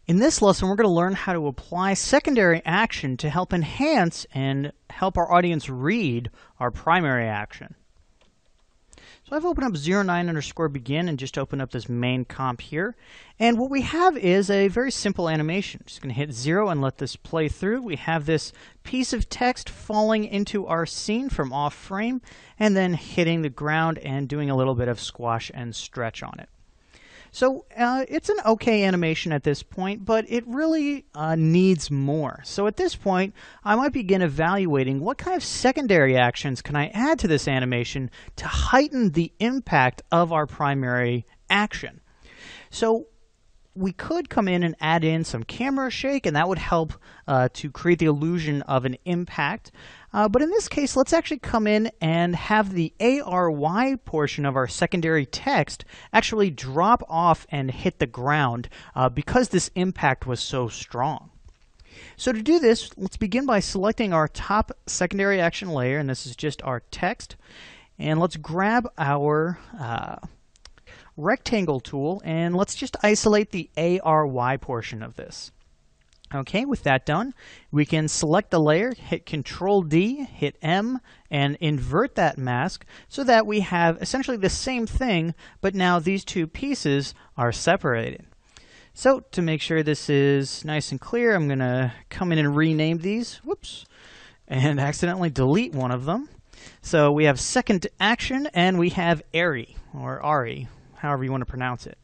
In this lesson, we're going to learn how to apply secondary action to help enhance and help our audience read our primary action. So I've opened up 09_begin and just opened up this main comp here. And what we have is a very simple animation. Just going to hit 0 and let this play through. We have this piece of text falling into our scene from off frame and then hitting the ground and doing a little bit of squash and stretch on it. So it's an okay animation at this point, but it really needs more. So at this point, I might begin evaluating what kind of secondary actions can I add to this animation to heighten the impact of our primary action. So we could come in and add in some camera shake, and that would help to create the illusion of an impact. But in this case, let's actually come in and have the ARY portion of our secondary text actually drop off and hit the ground because this impact was so strong. So to do this, let's begin by selecting our top secondary action layer, and this is just our text. And let's grab our rectangle tool, and let's just isolate the ARY portion of this. Okay, with that done, we can select the layer, hit Control-D, hit M, and invert that mask so that we have essentially the same thing, but now these two pieces are separated. So to make sure this is nice and clear, I'm going to come in and rename these, whoops, and accidentally delete one of them. So we have second action, and we have ARY, or ARY, however you want to pronounce it.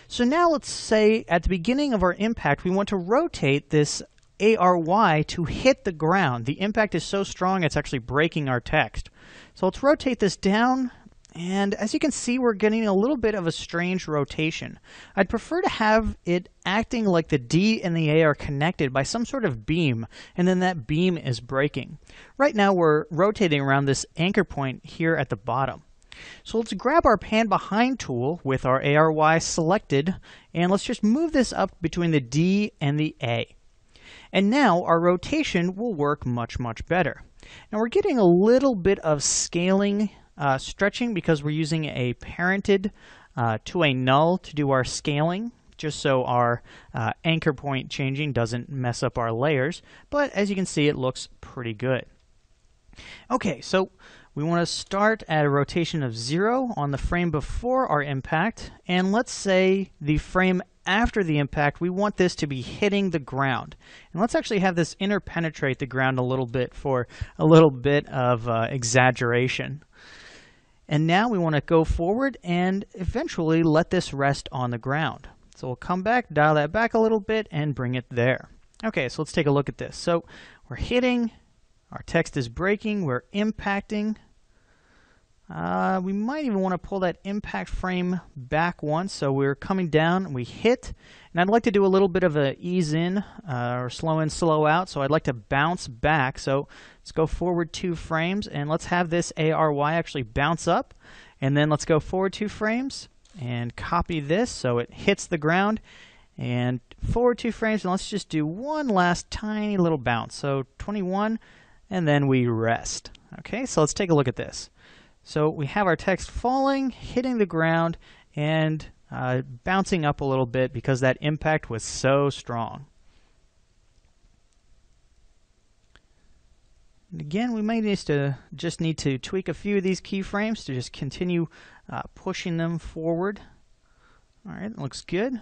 So now let's say at the beginning of our impact, we want to rotate this ARY to hit the ground. The impact is so strong, it's actually breaking our text. So let's rotate this down, and as you can see, we're getting a little bit of a strange rotation. I'd prefer to have it acting like the D and the A are connected by some sort of beam, and then that beam is breaking. Right now, we're rotating around this anchor point here at the bottom. So let's grab our pan behind tool with our ARY selected, and let's just move this up between the D and the A. And now our rotation will work much better. Now we're getting a little bit of scaling stretching because we're using a parented to a null to do our scaling, just so our anchor point changing doesn't mess up our layers. But as you can see, it looks pretty good. Okay, so we want to start at a rotation of 0 on the frame before our impact, and let's say the frame after the impact, we want this to be hitting the ground. And let's actually have this interpenetrate the ground a little bit for a little bit of exaggeration. And now we want to go forward and eventually let this rest on the ground. So we'll come back, dial that back a little bit, and bring it there. Okay, so let's take a look at this. So we're hitting. Our text is breaking, we're impacting. We might even want to pull that impact frame back once, so we're coming down, we hit, and I'd like to do a little bit of a ease in, or slow in, slow out, so I'd like to bounce back. So let's go forward 2 frames, and let's have this ARY actually bounce up, and then let's go forward 2 frames, and copy this so it hits the ground, and forward 2 frames, and let's just do one last tiny little bounce. So 21, and then we rest. Okay, so let's take a look at this. So we have our text falling, hitting the ground, and bouncing up a little bit because that impact was so strong. And again, we might just need to tweak a few of these keyframes to just continue pushing them forward. All right, looks good.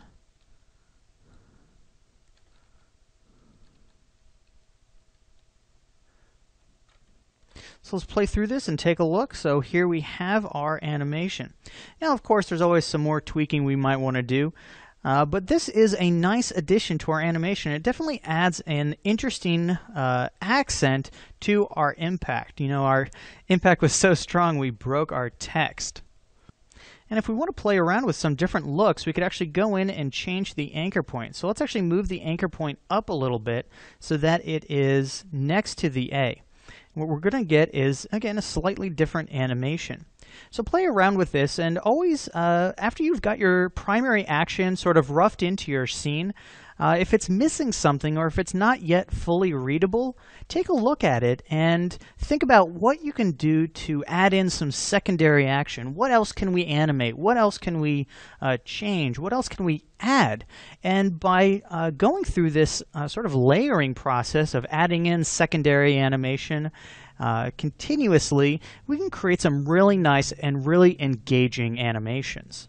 So let's play through this and take a look. So here we have our animation. Now, of course, there's always some more tweaking we might want to do, but this is a nice addition to our animation. It definitely adds an interesting accent to our impact. You know, our impact was so strong we broke our text. And if we want to play around with some different looks, we could actually go in and change the anchor point. So let's actually move the anchor point up a little bit so that it is next to the A. What we're going to get is, again, a slightly different animation. So play around with this, and always, after you've got your primary action sort of roughed into your scene, if it's missing something or if it's not yet fully readable, take a look at it and think about what you can do to add in some secondary action. What else can we animate? What else can we change? What else can we add. And by going through this sort of layering process of adding in secondary animation continuously, we can create some really nice and really engaging animations.